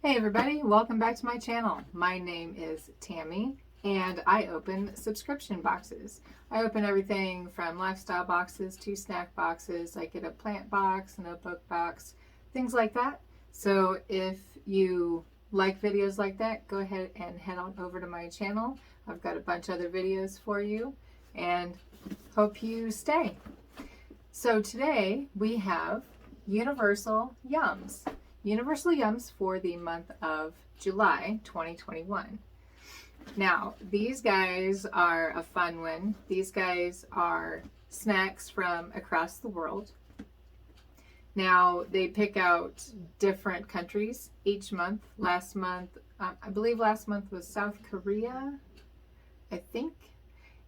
Hey everybody, welcome back to my channel. My name is Tammy and I open subscription boxes. I open everything from lifestyle boxes to snack boxes. I get a plant box, a notebook box, things like that. So if you like videos like that, go ahead and head on over to my channel. I've got a bunch of other videos for you and hope you stay. So today we have Universal Yums. Universal Yums for the month of July 2021. Now, these guys are a fun one. These guys are snacks from across the world. Now, they pick out different countries each month. Last month, I believe last month was South Korea, I think.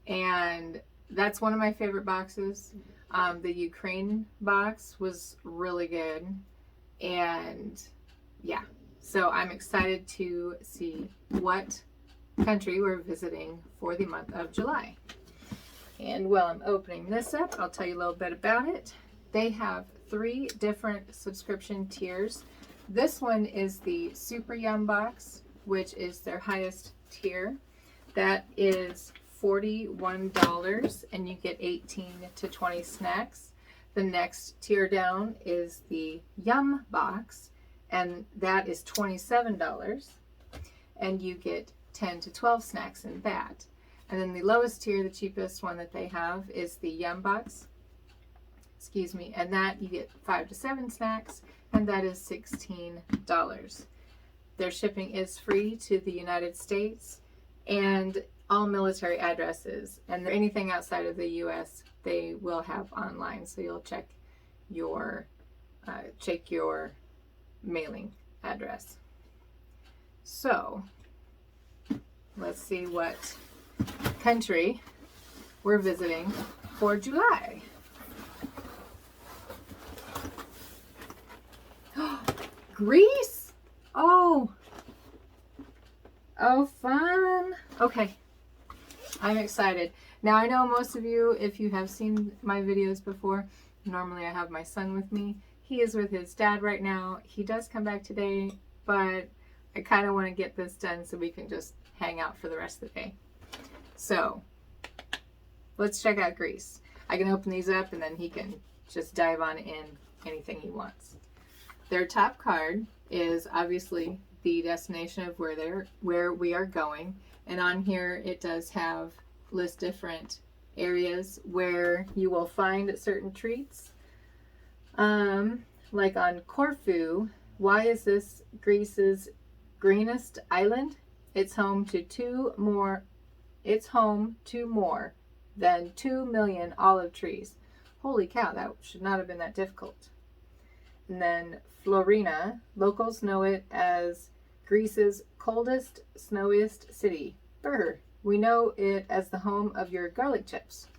And that's one of my favorite boxes. The Ukraine box was really good. And yeah, so I'm excited to see what country we're visiting for the month of July. And while I'm opening this up, I'll tell you a little bit about it. They have 3 different subscription tiers. This one is the Super Yum box, which is their highest tier. That is $41 and you get 18 to 20 snacks. The next tier down is the Yum box, and that is $27, and you get 10 to 12 snacks in that. And then the lowest tier, the cheapest one that they have, is the Yum box, and that you get 5 to 7 snacks, and that is $16. Their shipping is free to the United States and all military addresses, and anything outside of the US they will have online, so you'll check your mailing address. So let's see what country we're visiting for July. Greece! Oh, fun. Okay, I'm excited. Now I know most of you, if you have seen my videos before, normally I have my son with me. He is with his dad right now. He does come back today, but I kind of want to get this done so we can just hang out for the rest of the day. So let's check out Greece. I can open these up and then he can just dive on in anything he wants. Their top card is obviously the destination of where we are going, and on here it does have list different areas where you will find certain treats. Like on Corfu, why is this Greece's greenest island? It's home to more than 2 million olive trees. Holy cow, that should not have been that difficult. And then Florina, locals know it as Greece's coldest, snowiest city. Brr. We know it as the home of your garlic chips.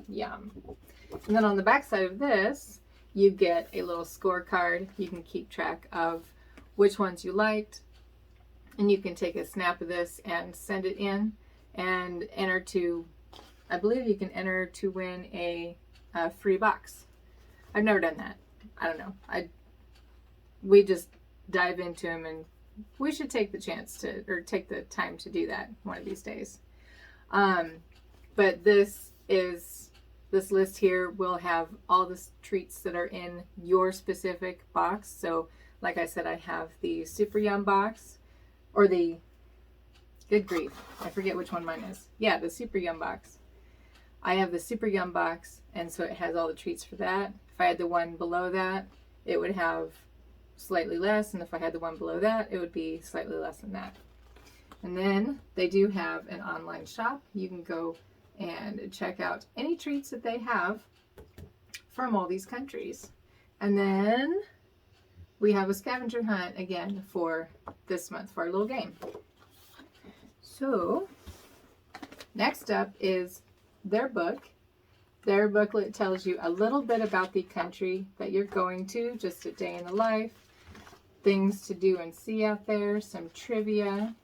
Yum. And then on the back side of this, you get a little scorecard. You can keep track of which ones you liked. And you can take a snap of this and send it in and enter to, I believe you can enter to win a free box. I've never done that. I don't know. We just dive into them, and we should take the chance to, or take the time to do that one of these days. But this list here will have all the treats that are in your specific box. So like I said, I have the Super Yum box, or the, good grief, I forget which one mine is. Yeah, the Super Yum box. I have the Super Yum box, and so it has all the treats for that. If I had the one below that, it would have slightly less, and if I had the one below that, it would be slightly less than that. And then they do have an online shop. You can go and check out any treats that they have from all these countries. And then we have a scavenger hunt again for this month for our little game. So next up is their book. Their booklet tells you a little bit about the country that you're going to, just a day in the life, things to do and see out there, some trivia,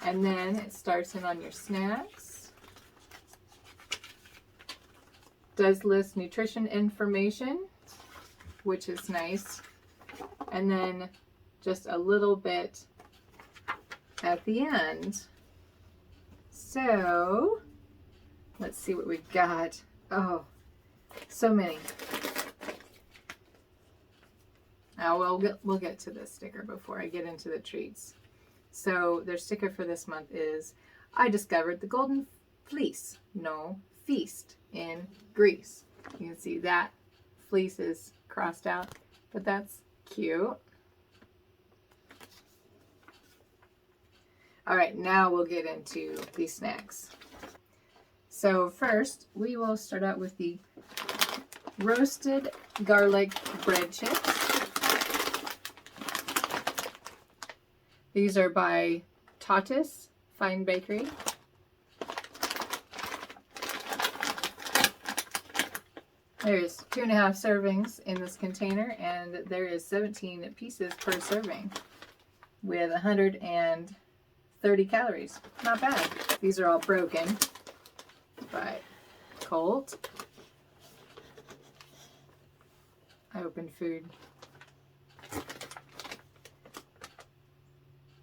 and then it starts in on your snacks. Does list nutrition information, which is nice. And then just a little bit at the end. So let's see what we got. Oh, so many. Oh, well, we'll get to this sticker before I get into the treats. So their sticker for this month is, I discovered the golden fleece, no feast, in Greece. You can see that fleece is crossed out, but that's cute. All right, now we'll get into these snacks. So first, we will start out with the roasted garlic bread chips. These are by Tatis Fine Bakery. There's 2.5 servings in this container, and there is 17 pieces per serving with 130 calories. Not bad. These are all broken by Colt. I opened food.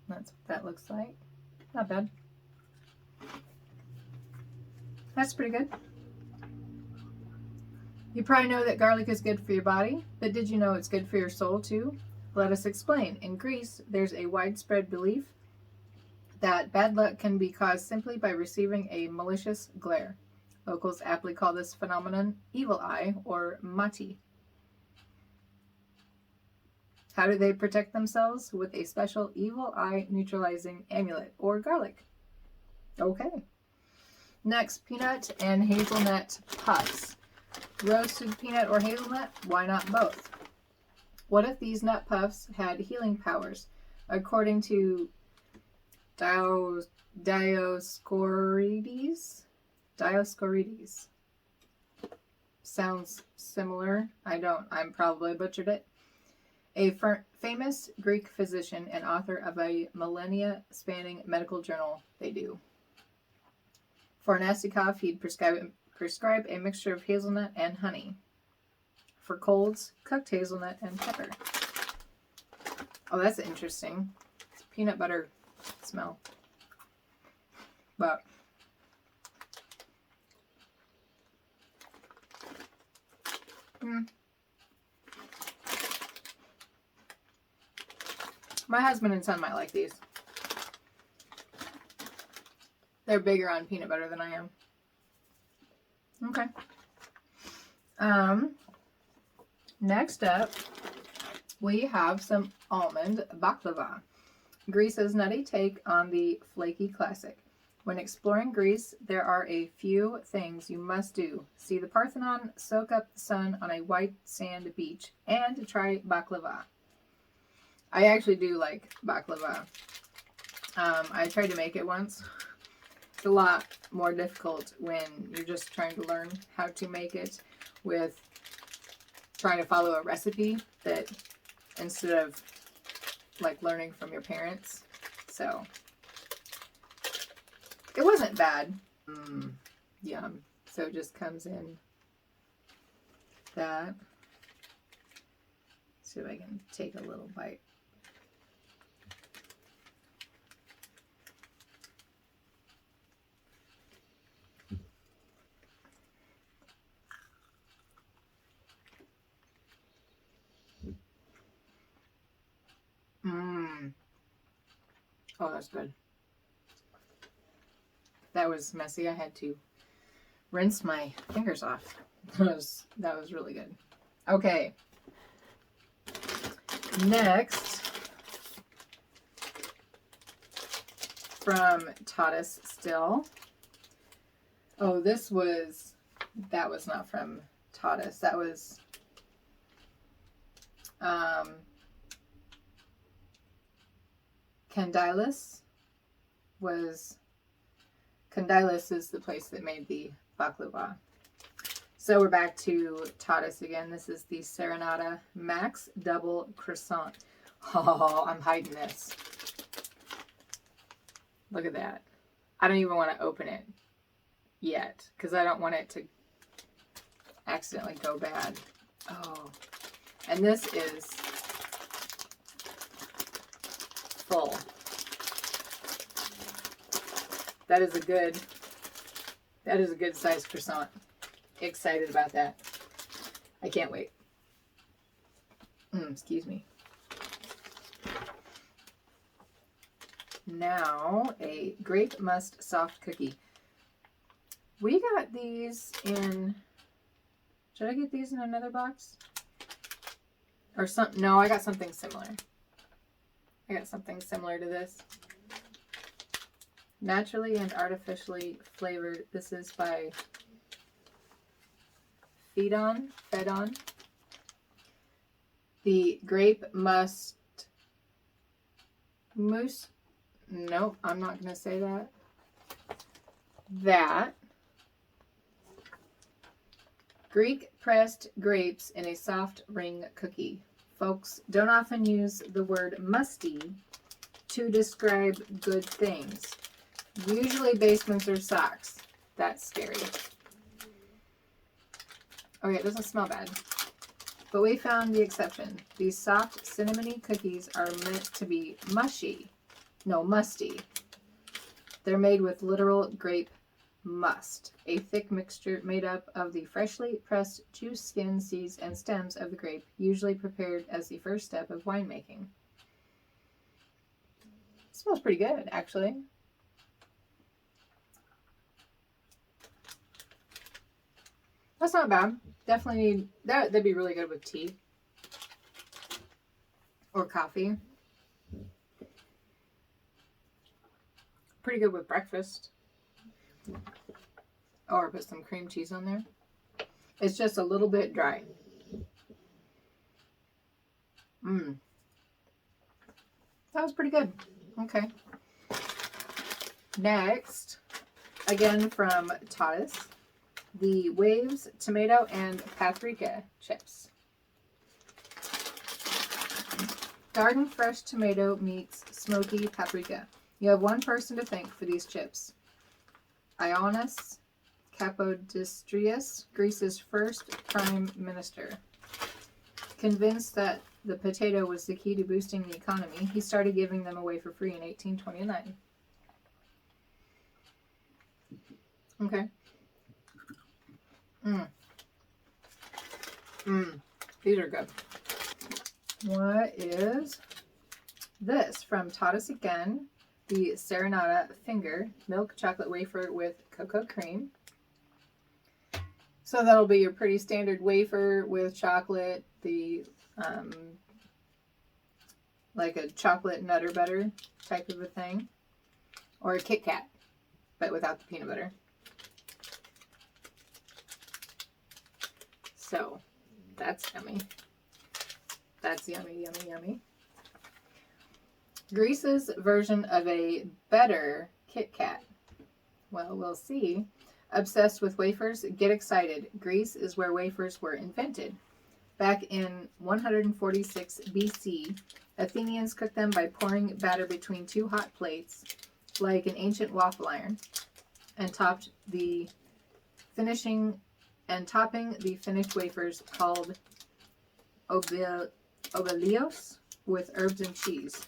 That's what that looks like. Not bad. That's pretty good. You probably know that garlic is good for your body, but did you know it's good for your soul too? Let us explain. In Greece, there's a widespread belief that bad luck can be caused simply by receiving a malicious glare. Locals aptly call this phenomenon evil eye or mati. How do they protect themselves? With a special evil eye neutralizing amulet or garlic. Okay. Next, peanut and hazelnut puffs. Roasted peanut or hazelnut? Why not both? What if these nut puffs had healing powers? According to Dioscorides? Sounds similar. I'm probably butchered it. A famous Greek physician and author of a millennia-spanning medical journal, they do. For a nasty cough, he'd prescribe a mixture of hazelnut and honey. For colds, cooked hazelnut and pepper. Oh, that's interesting. It's peanut butter smell. But my husband and son might like these. They're bigger on peanut butter than I am. Okay. Next up, we have some almond baklava. Greece's nutty take on the flaky classic. When exploring Greece, there are a few things you must do. See the Parthenon, soak up the sun on a white sand beach, and try baklava. I actually do like baklava. I tried to make it once. It's a lot more difficult when you're just trying to learn how to make it with trying to follow a recipe that instead of like learning from your parents. So it wasn't bad. Yum. So it just comes in that. See if I can take a little bite. Oh, that's good. That was messy. I had to rinse my fingers off. That was really good. Okay. Next, from Tatis still. Oh, that was not from Tatis. That was Candilis is the place that made the baklava. So we're back to Tatis again. This is the Serenata Max Double Croissant. Oh, I'm hiding this. Look at that. I don't even want to open it yet because I don't want it to accidentally go bad. Oh, and this is full. That is a good size croissant. Excited about that. I can't wait. Excuse me. Now, a grape must soft cookie. We got these in, should I get these in another box? Or something? No, I got something similar. I got something similar to this. Naturally and artificially flavored. This is by Fed On. The grape mousse. Nope, I'm not going to say that. Greek pressed grapes in a soft ring cookie. Folks don't often use the word musty to describe good things. Usually basements or socks. That's scary. Okay, it doesn't smell bad. But we found the exception. These soft cinnamony cookies are meant to be musty. They're made with literal grape must, a thick mixture made up of the freshly pressed juice, skin, seeds, and stems of the grape, usually prepared as the first step of winemaking. It smells pretty good, actually. That's not bad. Definitely need that. That'd be really good with tea or coffee. Pretty good with breakfast. Or put some cream cheese on there. It's just a little bit dry. That was pretty good. Okay. Next, again from Tod's, the Waves tomato and paprika chips. Garden fresh tomato meets smoky paprika. You have one person to thank for these chips. Ioannis Kapodistrias, Greece's first prime minister. Convinced that the potato was the key to boosting the economy, he started giving them away for free in 1829. Okay. These are good. What is this from Tod's again? The Serenata Finger Milk Chocolate Wafer with Cocoa Cream. So that'll be your pretty standard wafer with chocolate, the like a chocolate Nutter Butter type of a thing. Or a Kit Kat, but without the peanut butter. So, that's yummy. That's yummy, yummy, yummy. Greece's version of a better Kit Kat. Well, we'll see. Obsessed with wafers? Get excited. Greece is where wafers were invented. Back in 146 BC, Athenians cooked them by pouring batter between two hot plates, like an ancient waffle iron, and topping the finished wafers called obelios with herbs and cheese.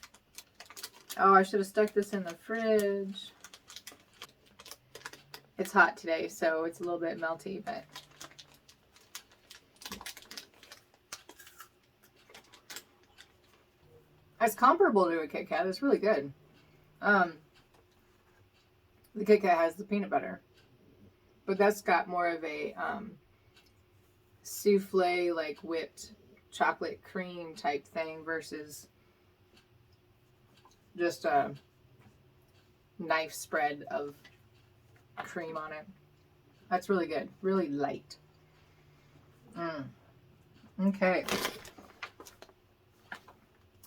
Oh, I should have stuck this in the fridge. It's hot today, so it's a little bit melty, but it's comparable to a Kit Kat. It's really good. The Kit Kat has the peanut butter, but that's got more of a souffle, like whipped chocolate cream type thing versus just a knife spread of cream on it. That's really good. Really light. Okay.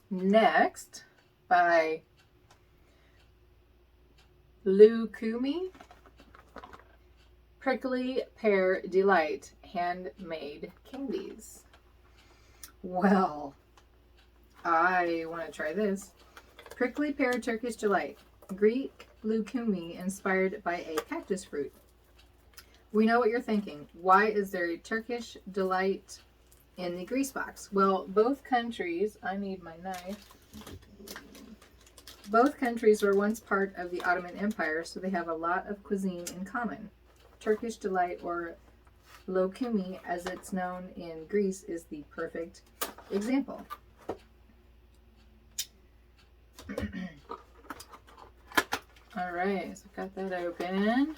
Next, by Lukumi, Prickly Pear Delight handmade candies. Well, I want to try this. Prickly Pear Turkish Delight. Greek Lukumi inspired by a cactus fruit. We know what you're thinking. Why is there a Turkish Delight in the Greece box? Well, both countries, I need my knife. Both countries were once part of the Ottoman Empire, so they have a lot of cuisine in common. Turkish Delight, or lokumi as it's known in Greece, is the perfect example. All right, so I've got that open.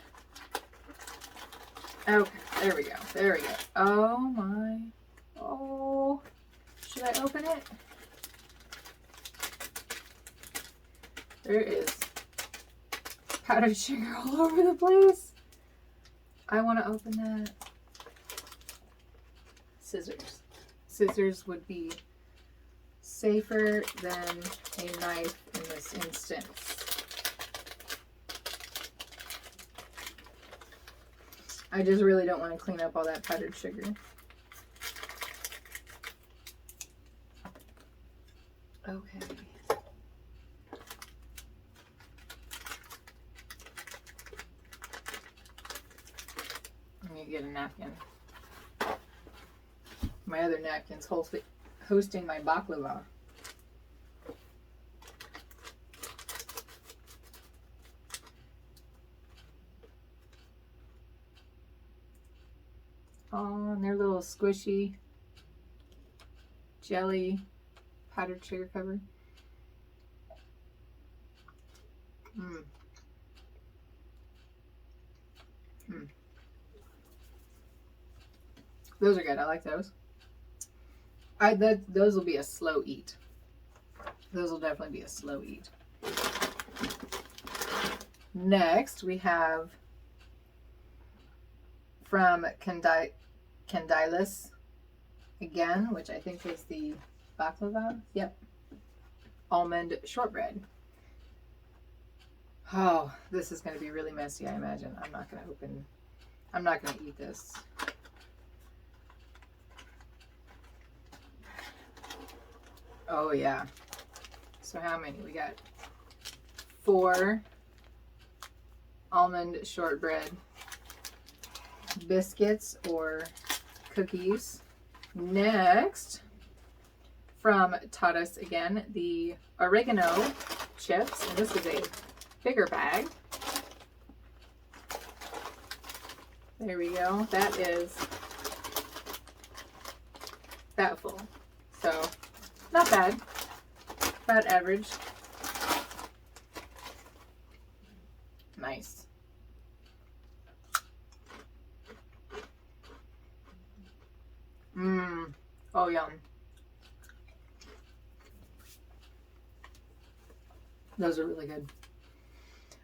Okay, there we go. There we go. Oh my. Oh, should I open it? There is powdered sugar all over the place. I want to open that. Scissors. Scissors would be safer than a knife in this instance. I just really don't want to clean up all that powdered sugar. Okay. Let me get a napkin. My other napkin's hosting my baklava. Oh, and they're little squishy jelly powdered sugar covered. Mmm. Mmm. Those are good. I like those. Those will be a slow eat. Those will definitely be a slow eat. Next, we have from Candilis again, which I think is the baklava. Yep. Almond shortbread. Oh, this is going to be really messy, I imagine. I'm not going to eat this. Oh, yeah. So how many? We got 4 almond shortbread biscuits or cookies. Next, from Tadas again, the oregano chips. And this is a bigger bag. There we go. That is that full. So not bad. About average. Nice. Mmm. Oh, yum. Those are really good.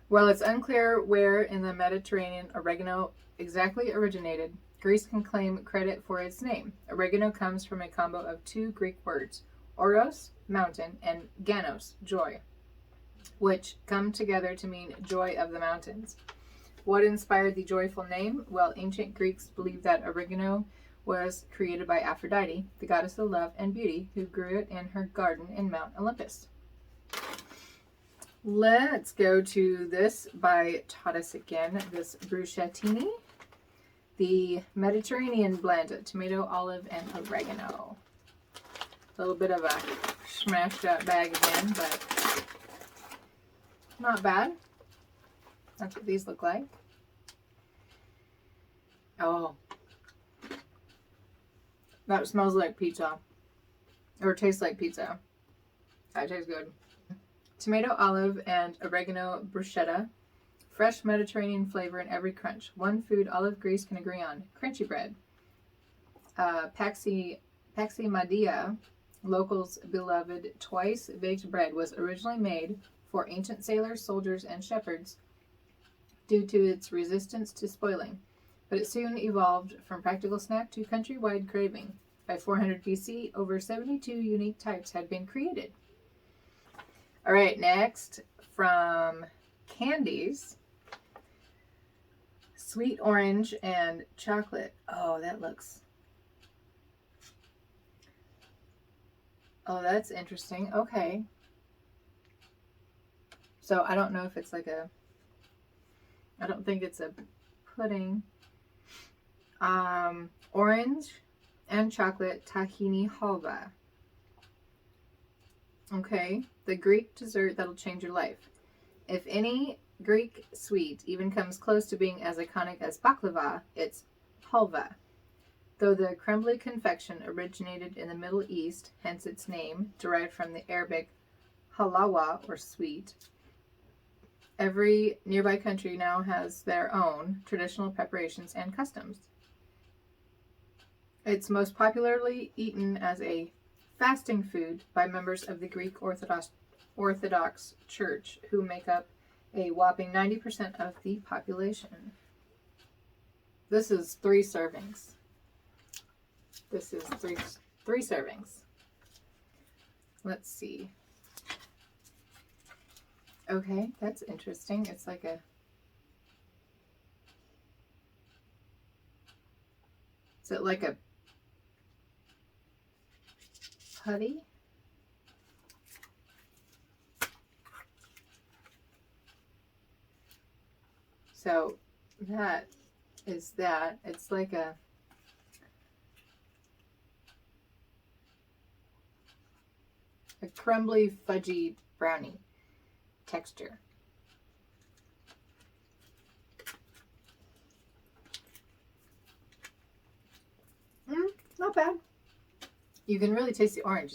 While it's unclear where in the Mediterranean oregano exactly originated, Greece can claim credit for its name. Oregano comes from a combo of 2 Greek words, oros, mountain, and ganos, joy, which come together to mean joy of the mountains. What inspired the joyful name? Well, ancient Greeks believed that oregano was created by Aphrodite, the goddess of love and beauty, who grew it in her garden in Mount Olympus. Let's go to this by Tadas again, this bruschettini, the Mediterranean blend, tomato, olive, and oregano. A little bit of a smashed up bag again, but not bad. That's what these look like. Oh, that smells like pizza, or tastes like pizza. That tastes good. Tomato, olive, and oregano bruschetta. Fresh Mediterranean flavor in every crunch. One food all of Greece can agree on. Crunchy bread. Paximadia, locals' beloved twice-baked bread, was originally made for ancient sailors, soldiers, and shepherds due to its resistance to spoiling. But it soon evolved from practical snack to countrywide craving. By 400 BC, over 72 unique types had been created. All right, next from Candies, sweet orange and chocolate. Oh, that looks... Oh, that's interesting. Okay. So I don't know if it's like a... I don't think it's a pudding. Orange and chocolate tahini halva. Okay, the Greek dessert that'll change your life. If any Greek sweet even comes close to being as iconic as baklava, it's halva. Though the crumbly confection originated in the Middle East, hence its name, derived from the Arabic halawa, or sweet, every nearby country now has their own traditional preparations and customs. It's most popularly eaten as a fasting food by members of the Greek Orthodox Church, who make up a whopping 90% of the population. This is 3 servings. This is three servings. Let's see. Okay, that's interesting. It's like a... Is it like a putty? So that is that. It's like a crumbly, fudgy brownie texture. Not bad. You can really taste the orange.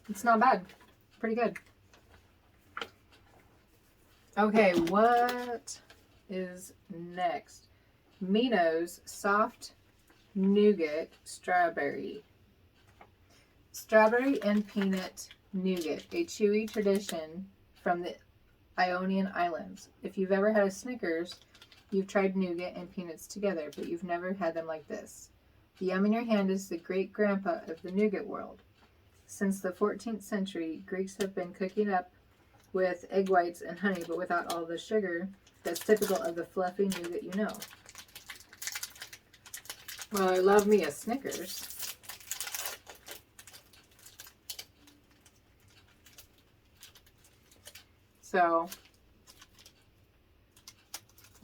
It's not bad. Pretty good. Okay, what is next? Minos soft nougat strawberry. Strawberry and peanut nougat, a chewy tradition from the Ionian Islands. If you've ever had a Snickers, you've tried nougat and peanuts together, but you've never had them like this. The yum in your hand is the great-grandpa of the nougat world. Since the 14th century, Greeks have been cooking up with egg whites and honey, but without all the sugar that's typical of the fluffy nougat you know. Well, I love me a Snickers. So,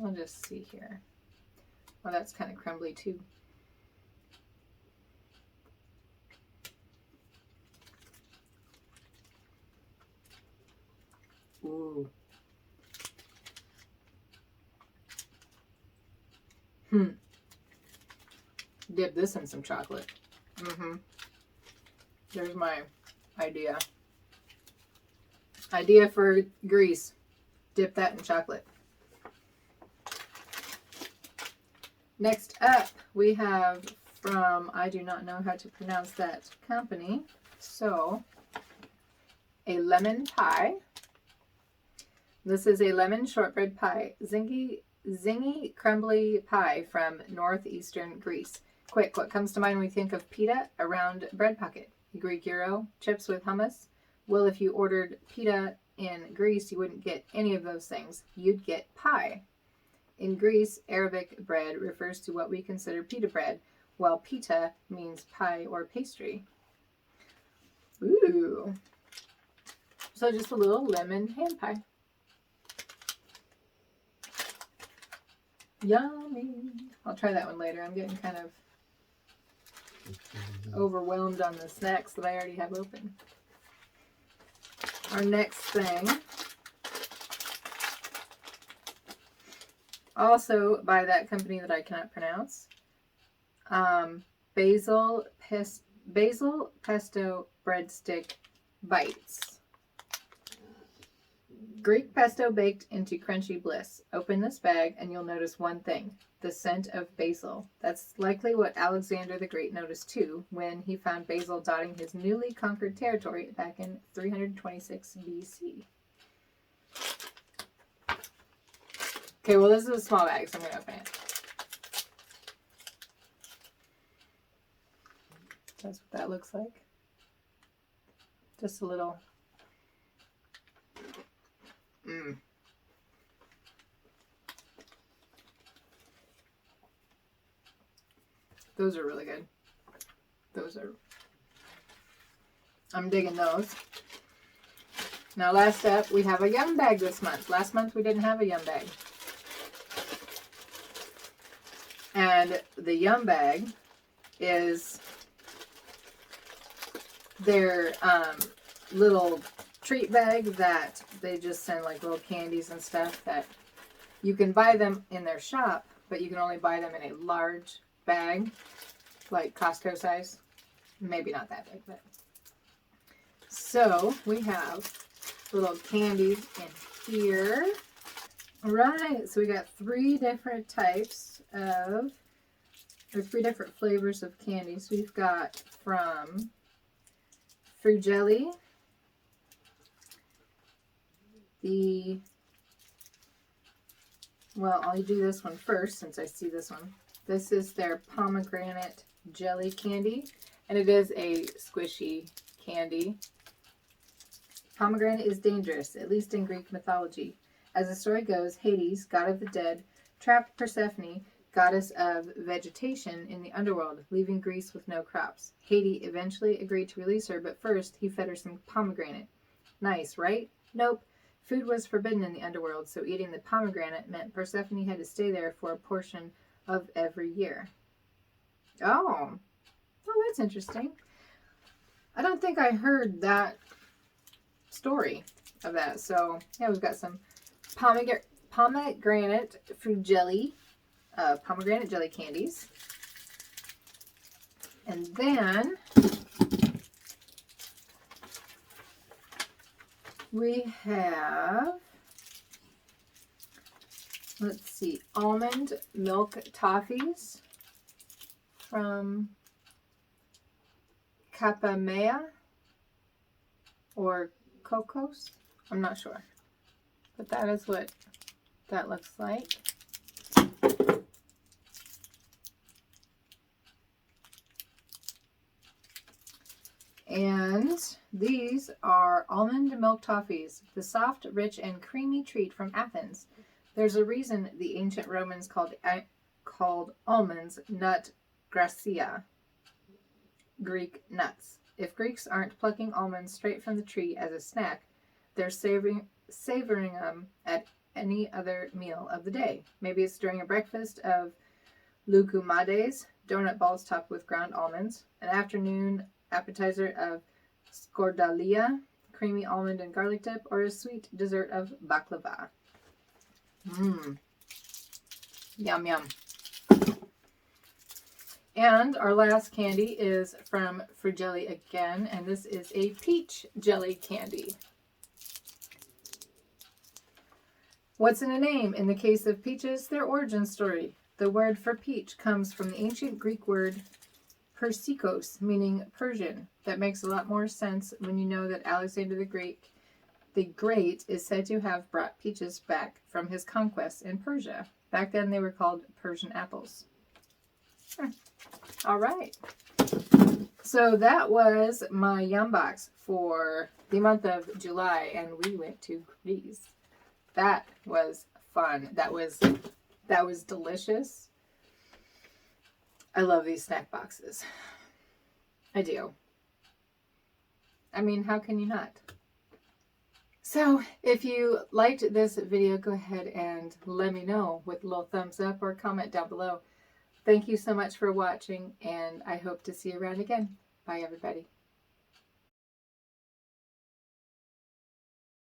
I'll just see here. Oh, that's kind of crumbly too. Ooh. Dip this in some chocolate. There's my idea. Idea for Greece. Dip that in chocolate. Next up, we have from, I do not know how to pronounce that company, so a lemon pie. This is a lemon shortbread pie, zingy crumbly pie from northeastern Greece. Quick, what comes to mind when we think of pita? A round bread pocket. A Greek gyro, chips with hummus. Well, if you ordered pita in Greece, you wouldn't get any of those things. You'd get pie. In Greece, Arabic bread refers to what we consider pita bread, while pita means pie or pastry. Ooh. So just a little lemon hand pie. Yummy. I'll try that one later. I'm getting kind of overwhelmed on the snacks that I already have open. Our next thing, also by that company that I cannot pronounce, basil pesto breadstick bites. Greek pesto baked into crunchy bliss. Open this bag and you'll notice one thing, the scent of basil. That's likely what Alexander the Great noticed too when he found basil dotting his newly conquered territory back in 326 BC. Okay, well this is a small bag, so I'm going to open it. That's what that looks like. Just a little... Those are really good. I'm digging those. Now last up, we have a Yum bag this month. Last month we didn't have a Yum bag. And the Yum bag is their little treat bag that they just send like little candies and stuff that you can buy them in their shop, but you can only buy them in a large bag, like Costco size. Maybe not that big, but. So we have little candies in here. All right, so we got 3 different types of, or 3 different flavors of candies. We've got from Fruit Jelly, well, I'll do this one first since I see this one. This is their pomegranate jelly candy, and it is a squishy candy. Pomegranate is dangerous, at least in Greek mythology. As the story goes, Hades, god of the dead, trapped Persephone, goddess of vegetation, in the underworld, leaving Greece with no crops. Hades eventually agreed to release her, but first he fed her some pomegranate. Nice, right? Nope. Food was forbidden in the underworld, so eating the pomegranate meant Persephone had to stay there for a portion of every year. Oh, that's interesting. I don't think I heard that story of that. So, yeah, we've got some pomegranate fruit jelly, pomegranate jelly candies. And then we have, let's see, almond milk toffees from Capamea or Cocos. I'm not sure. But that is what that looks like. And these are almond milk toffees, the soft, rich, and creamy treat from Athens. There's a reason the ancient Romans called almonds nut gracia, Greek nuts. If Greeks aren't plucking almonds straight from the tree as a snack, they're savoring them at any other meal of the day. Maybe it's during a breakfast of loukoumades, donut balls topped with ground almonds, an afternoon appetizer of skordalia, creamy almond and garlic dip, or a sweet dessert of baklava. Yum, yum. And our last candy is from Fruit Jelly again, and this is a peach jelly candy. What's in a name? In the case of peaches, their origin story. The word for peach comes from the ancient Greek word Persikos, meaning Persian. That makes a lot more sense when you know that Alexander the Great is said to have brought peaches back from his conquests in Persia. Back then they were called Persian apples. All right. So that was my Yum box for the month of July, and we went to Greece. That was fun. That was delicious. I love these snack boxes. I do. I mean, how can you not? So, if you liked this video, go ahead and let me know with a little thumbs up or comment down below. Thank you so much for watching, and I hope to see you around again. Bye, everybody.